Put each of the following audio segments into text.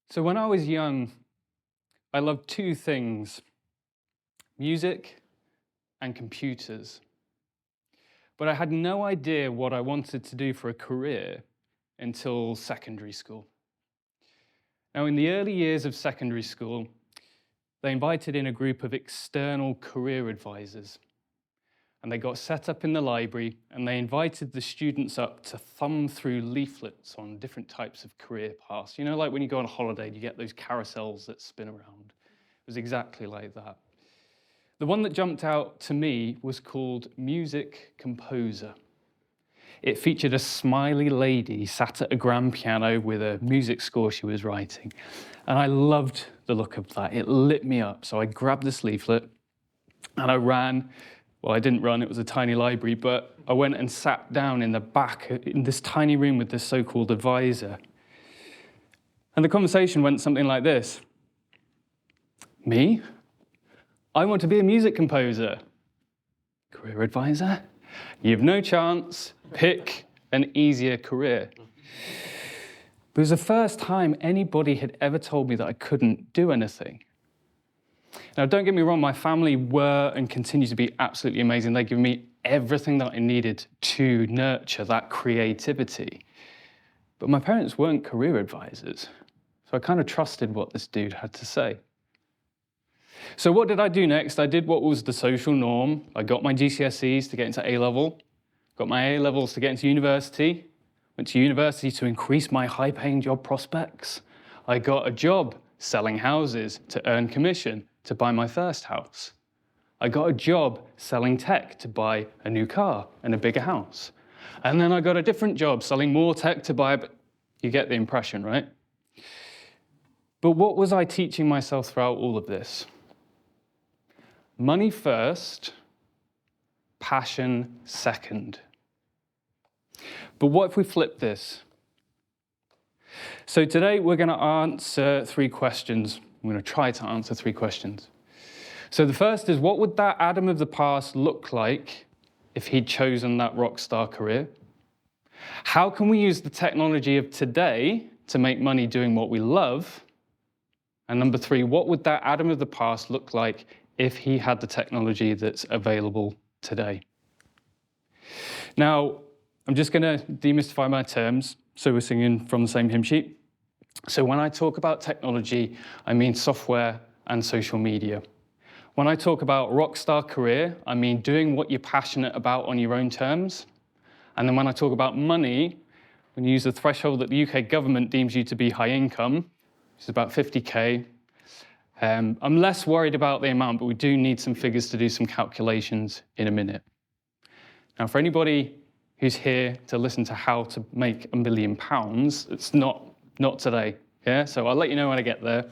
So when I was young, I loved two things: music and computers. But I had no idea what I wanted to do for a career until secondary school. Now, in the early years of secondary school, they invited in a group of external career advisors. And they got set up in the library and they invited the students up to thumb through leaflets on different types of career paths. You know, like when you go on a holiday and you get those carousels that spin around. It was exactly like that. The one that jumped out to me was called Music Composer. It featured a smiley lady sat at a grand piano with a music score she was writing. And I loved the look of that. It lit me up. So I grabbed this leaflet and I ran. Well, I didn't run, it was a tiny library, but I went and sat down in the back in this tiny room with this so-called advisor. And the conversation went something like this. Me? I want to be a music composer. Career advisor? You've no chance. Pick an easier career. It was the first time anybody had ever told me that I couldn't do anything. Now, don't get me wrong, my family were and continue to be absolutely amazing. They gave me everything that I needed to nurture that creativity. But my parents weren't career advisors, so I kind of trusted what this dude had to say. So what did I do next? I did what was the social norm. I got my GCSEs to get into A-level, got my A-levels to get into university, went to university to increase my high-paying job prospects. I got a job selling houses to earn commission to buy my first house. I got a job selling tech to buy a new car and a bigger house. And then I got a different job selling more tech to buy, but you get the impression, right? But what was I teaching myself throughout all of this? Money first, passion second. But what if we flip this? So today we're going to answer three questions. I'm going to try to answer three questions. So the first is, what would that Adam of the past look like if he'd chosen that Rockstar career? How can we use the technology of today to make money doing what we love? And number three, what would that Adam of the past look like if he had the technology that's available today? Now, I'm just going to demystify my terms, so we're singing from the same hymn sheet. So when I talk about technology, I mean software and social media. When I talk about Rockstar career, I mean doing what you're passionate about on your own terms. And then when I talk about money, when you use the threshold that the UK government deems you to be high income, which is about 50K, I'm less worried about the amount, but we do need some figures to do some calculations in a minute. Now, for anybody who's here to listen to how to make £1 million, it's not today, yeah? So I'll let you know when I get there.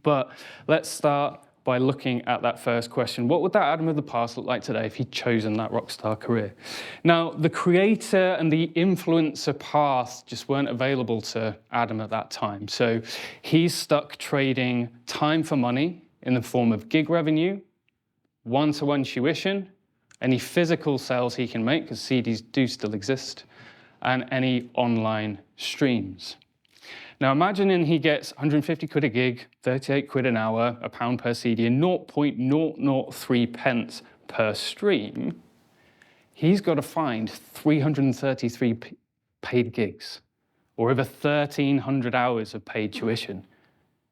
But let's start by looking at that first question. What would that Adam of the past look like today if he'd chosen that Rockstar career? Now, the creator and the influencer path just weren't available to Adam at that time. So he's stuck trading time for money in the form of gig revenue, one-to-one tuition, any physical sales he can make, because CDs do still exist, and any online streams. Now imagining he gets 150 quid a gig, 38 quid an hour, £1 per CD, and 0.003 pence per stream. He's got to find 333 paid gigs, or over 1,300 hours of paid tuition.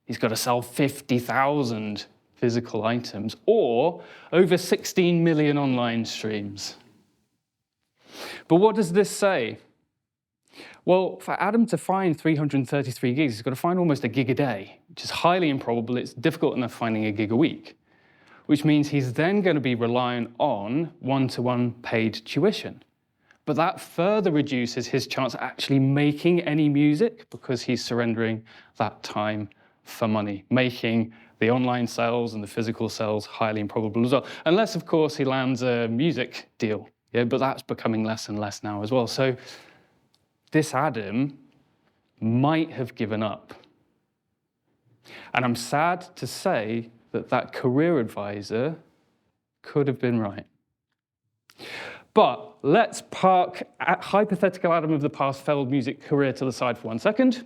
He's got to sell 50,000 physical items, or over 16 million online streams. But what does this say? Well, for Adam to find 333 gigs, he's got to find almost a gig a day, which is highly improbable. It's difficult enough finding a gig a week, which means he's then going to be reliant on one-to-one paid tuition. But that further reduces his chance of actually making any music because he's surrendering that time for money, making the online sales and the physical sales highly improbable as well. Unless, of course, he lands a music deal. Yeah, but that's becoming less and less now as well. So this Adam might have given up. And I'm sad to say that that career advisor could have been right. But let's park hypothetical Adam of the past failed music career to the side for 1 second.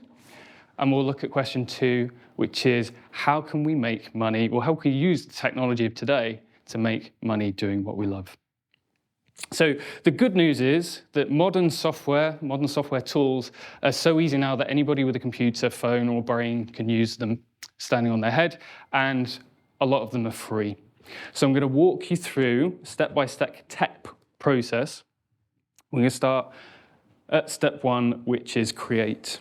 and we'll look at question 2, which is how can we make money, or how can we use the technology of today to make money doing what we love? So the good news is that modern software tools are so easy now that anybody with a computer, phone, or brain can use them standing on their head, and a lot of them are free. So I'm going to walk you through step-by-step tech process. We're going to start at step 1, which is create.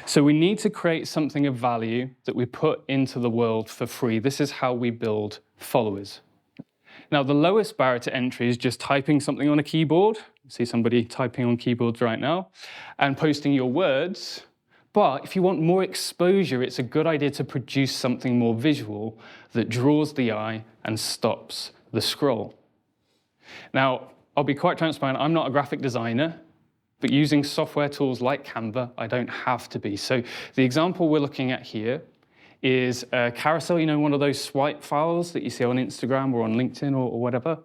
So we need to create something of value that we put into the world for free. This is how we build followers. Now, the lowest barrier to entry is just typing something on a keyboard. You see somebody typing on keyboards right now and posting your words. But if you want more exposure, it's a good idea to produce something more visual that draws the eye and stops the scroll. Now, I'll be quite transparent, I'm not a graphic designer, but using software tools like Canva, I don't have to be. So the example we're looking at here is a carousel, one of those swipe files that you see on Instagram or on LinkedIn or whatever.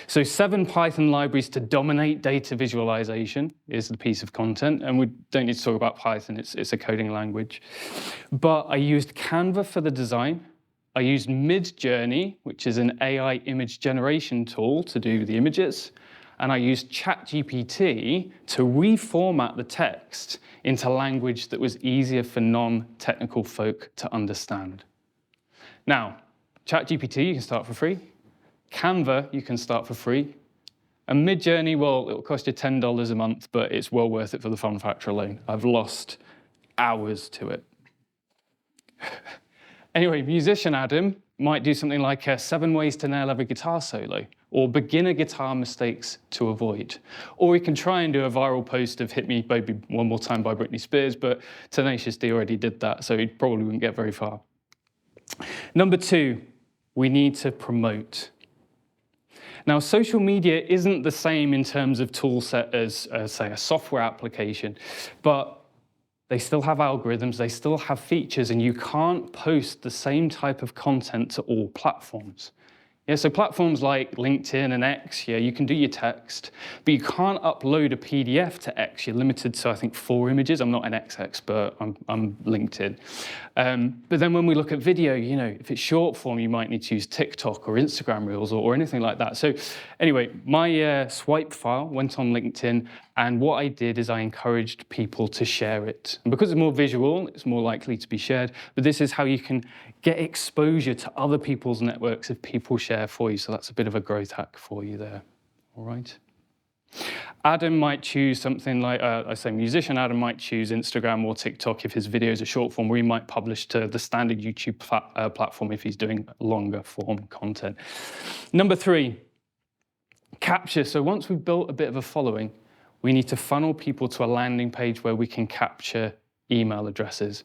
So 7 Python libraries to dominate data visualization is the piece of content. And we don't need to talk about Python, it's a coding language. But I used Canva for the design. I used Midjourney, which is an AI image generation tool to do the images. And I used ChatGPT to reformat the text into language that was easier for non-technical folk to understand. Now, ChatGPT, you can start for free. Canva, you can start for free. And Midjourney, well, it'll cost you $10 a month, but it's well worth it for the fun factor alone. I've lost hours to it. Anyway, musician Adam might do something like 7 ways to nail every guitar solo, or beginner guitar mistakes to avoid. Or he can try and do a viral post of Hit Me Baby One More Time by Britney Spears, but Tenacious D already did that, so he probably wouldn't get very far. Number 2, we need to promote. Now, social media isn't the same in terms of tool set as, say, a software application, but they still have algorithms, they still have features, and you can't post the same type of content to all platforms. Yeah, so platforms like LinkedIn and X, yeah, you can do your text, but you can't upload a PDF to X. You're limited to, I think, 4 images. I'm not an X expert, I'm LinkedIn. But then when we look at video, if it's short form, you might need to use TikTok or Instagram Reels or anything like that. So anyway, my swipe file went on LinkedIn, and what I did is I encouraged people to share it. And because it's more visual, it's more likely to be shared, but this is how you can get exposure to other people's networks if people share for you. So that's a bit of a growth hack for you there, all right? Adam might choose something like, musician Adam might choose Instagram or TikTok if his videos are short form, or he might publish to the standard YouTube platform if he's doing longer form content. Number 3, capture. So once we've built a bit of a following, we need to funnel people to a landing page where we can capture email addresses.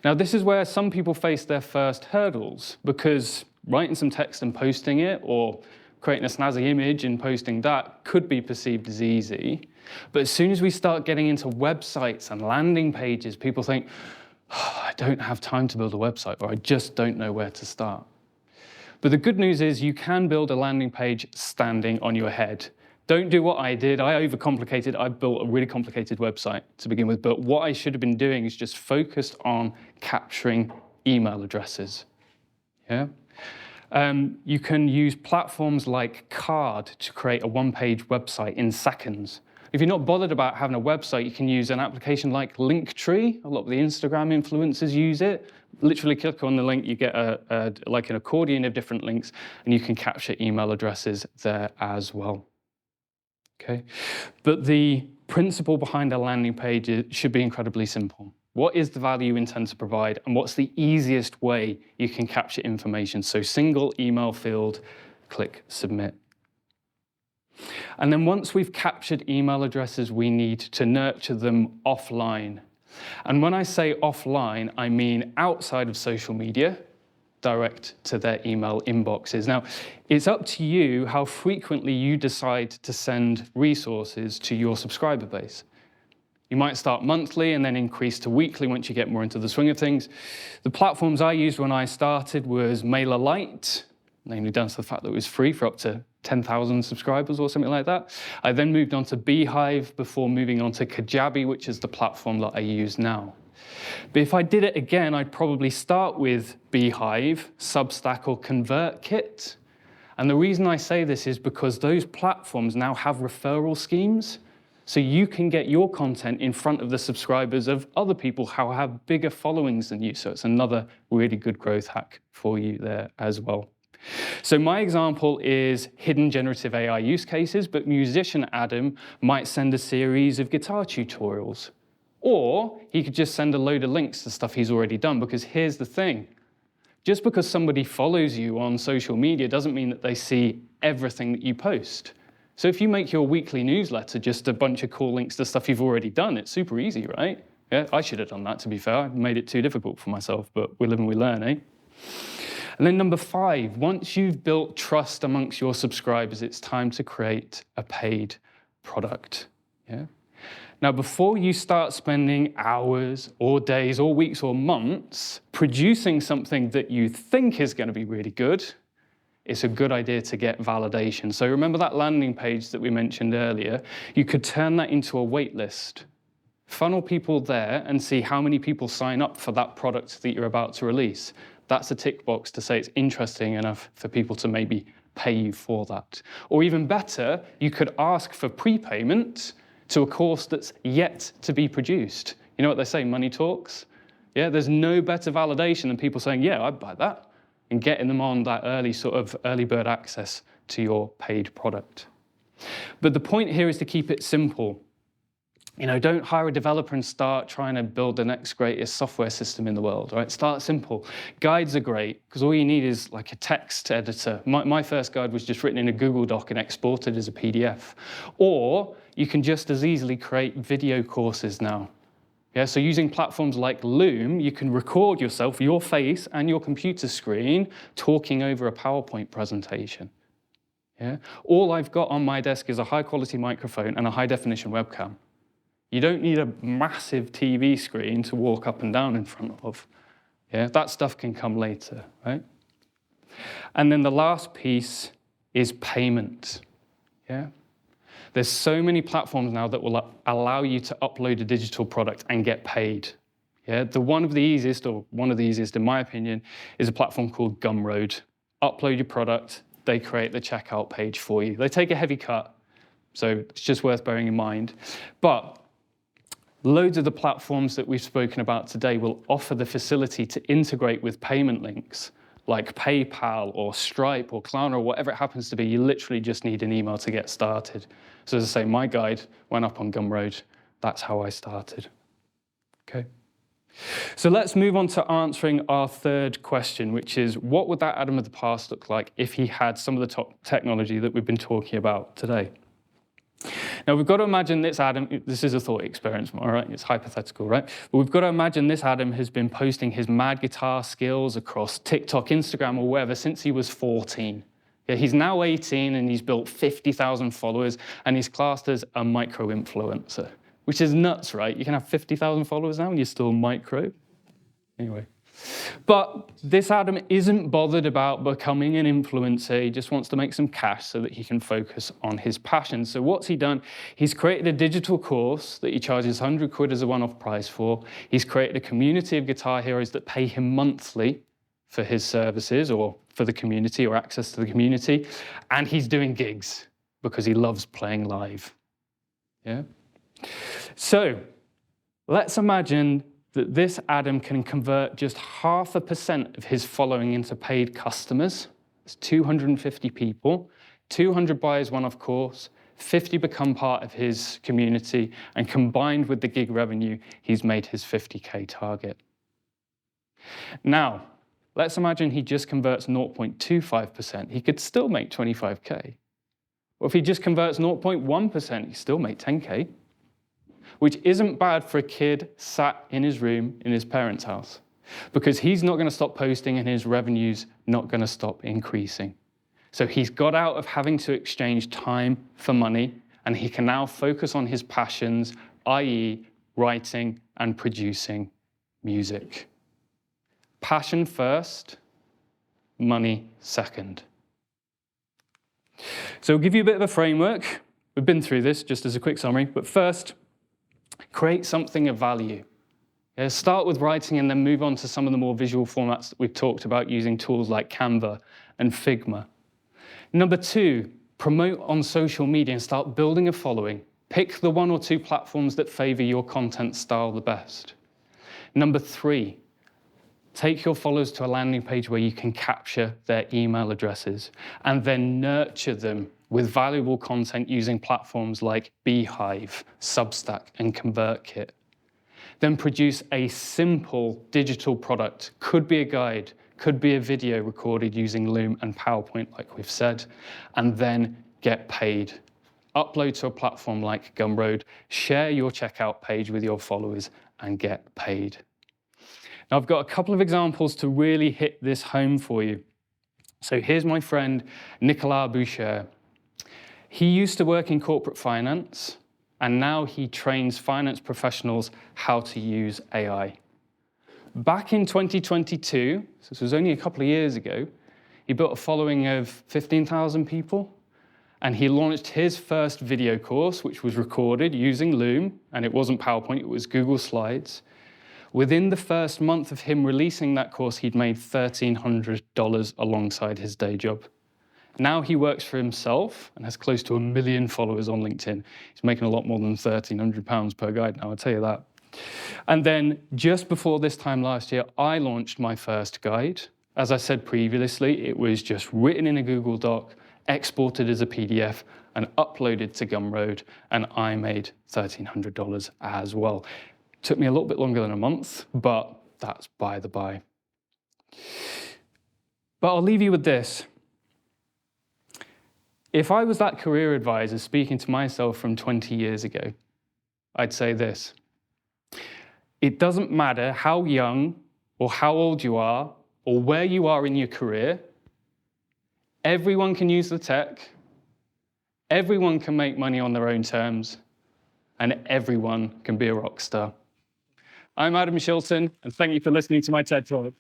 Now, this is where some people face their first hurdles, because writing some text and posting it, or creating a snazzy image and posting that, could be perceived as easy. But as soon as we start getting into websites and landing pages, people think, I don't have time to build a website, or I just don't know where to start. But the good news is you can build a landing page standing on your head. Don't do what I did. I overcomplicated. I built a really complicated website to begin with. But what I should have been doing is just focused on capturing email addresses. Yeah. You can use platforms like Card to create a one-page website in seconds. If you're not bothered about having a website, you can use an application like Linktree. A lot of the Instagram influencers use it. Literally click on the link, you get like an accordion of different links, and you can capture email addresses there as well. Okay, but the principle behind a landing page should be incredibly simple. What is the value you intend to provide, and what's the easiest way you can capture information? So single email field, click submit. And then once we've captured email addresses, we need to nurture them offline. And when I say offline, I mean outside of social media, direct to their email inboxes. Now, it's up to you how frequently you decide to send resources to your subscriber base. You might start monthly and then increase to weekly once you get more into the swing of things. The platforms I used when I started was MailerLite, namely down to the fact that it was free for up to 10,000 subscribers or something like that. I then moved on to Beehive before moving on to Kajabi, which is the platform that I use now. But if I did it again, I'd probably start with Beehive, Substack, or ConvertKit. And the reason I say this is because those platforms now have referral schemes. So you can get your content in front of the subscribers of other people who have bigger followings than you. So it's another really good growth hack for you there as well. So my example is hidden generative AI use cases, but musician Adam might send a series of guitar tutorials. Or he could just send a load of links to stuff he's already done, because here's the thing. Just because somebody follows you on social media doesn't mean that they see everything that you post. So if you make your weekly newsletter just a bunch of cool links to stuff you've already done, it's super easy, right? Yeah, I should have done that, to be fair. I made it too difficult for myself, but we live and we learn, eh? And then number 5, once you've built trust amongst your subscribers, it's time to create a paid product. Yeah? Now, before you start spending hours or days or weeks or months producing something that you think is going to be really good, it's a good idea to get validation. So remember that landing page that we mentioned earlier? You could turn that into a wait list. Funnel people there and see how many people sign up for that product that you're about to release. That's a tick box to say it's interesting enough for people to maybe pay you for that. Or even better, you could ask for prepayment to a course that's yet to be produced. You know what they say, money talks? Yeah, there's no better validation than people saying, yeah, I'd buy that, and getting them on that early bird access to your paid product. But the point here is to keep it simple. Don't hire a developer and start trying to build the next greatest software system in the world, right? Start simple. Guides are great, because all you need is like a text editor. My first guide was just written in a Google Doc and exported as a PDF. Or you can just as easily create video courses now. Yeah, so using platforms like Loom, you can record yourself, your face, and your computer screen talking over a PowerPoint presentation. Yeah? All I've got on my desk is a high-quality microphone and a high-definition webcam. You don't need a massive TV screen to walk up and down in front of. Yeah? That stuff can come later, right? And then the last piece is payment. Yeah? There's so many platforms now that will allow you to upload a digital product and get paid. Yeah? One of the easiest in my opinion, is a platform called Gumroad. Upload your product, they create the checkout page for you. They take a heavy cut, so it's just worth bearing in mind. But loads of the platforms that we've spoken about today will offer the facility to integrate with payment links, like PayPal or Stripe or Klarna or whatever it happens to be. You literally just need an email to get started. So as I say, my guide went up on Gumroad. That's how I started. Okay. So let's move on to answering our third question, which is, what would that Adam of the past look like if he had some of the top technology that we've been talking about today? Now, we've got to imagine this Adam, this is a thought experiment, all right? It's hypothetical, right? But we've got to imagine this Adam has been posting his mad guitar skills across TikTok, Instagram, or wherever since he was 14. Yeah, he's now 18 and he's built 50,000 followers and he's classed as a micro-influencer, which is nuts, right? You can have 50,000 followers now and you're still micro. Anyway. But this Adam isn't bothered about becoming an influencer. He just wants to make some cash so that he can focus on his passion. So what's he done? He's created a digital course that he charges 100 quid as a one-off price for. He's created a community of guitar heroes that pay him monthly for his services or for the community or access to the community. And he's doing gigs because he loves playing live. Yeah? So let's imagine that this Adam can convert just 0.5% of his following into paid customers. It's 250 people, 200 buy his one-off course, 50 become part of his community, and combined with the gig revenue, he's made his 50K target. Now, let's imagine he just converts 0.25%. He could still make 25K. Or if he just converts 0.1%, he still make 10K. Which isn't bad for a kid sat in his room in his parents' house, because he's not going to stop posting and his revenue's not going to stop increasing. So he's got out of having to exchange time for money, and he can now focus on his passions, i.e. writing and producing music. Passion first, money second. So we'll give you a bit of a framework. We've been through this just as a quick summary, but first, create something of value. Yeah, start with writing and then move on to some of the more visual formats that we've talked about using tools like Canva and Figma. Number 2, promote on social media and start building a following. Pick the 1 or 2 platforms that favor your content style the best. Number 3, take your followers to a landing page where you can capture their email addresses and then nurture them with valuable content using platforms like Beehive, Substack, and ConvertKit. Then produce a simple digital product. Could be a guide, could be a video recorded using Loom and PowerPoint, like we've said, and then get paid. Upload to a platform like Gumroad, share your checkout page with your followers, and get paid. Now, I've got a couple of examples to really hit this home for you. So here's my friend, Nicolas Boucher. He used to work in corporate finance, and now he trains finance professionals how to use AI. Back in 2022, so this was only a couple of years ago, he built a following of 15,000 people, and he launched his first video course, which was recorded using Loom, and it wasn't PowerPoint, it was Google Slides. Within the first month of him releasing that course, he'd made $1,300 alongside his day job. Now he works for himself and has close to 1 million followers on LinkedIn. He's making a lot more than £1,300 per guide now, I'll tell you that. And then just before this time last year, I launched my first guide. As I said previously, it was just written in a Google Doc, exported as a PDF, and uploaded to Gumroad, and I made $1,300 as well. Took me a little bit longer than a month, but that's by the by. But I'll leave you with this. If I was that career advisor speaking to myself from 20 years ago, I'd say this. It doesn't matter how young or how old you are or where you are in your career, everyone can use the tech, everyone can make money on their own terms, and everyone can be a rock star. I'm Adam Shilton, and thank you for listening to my TED Talk.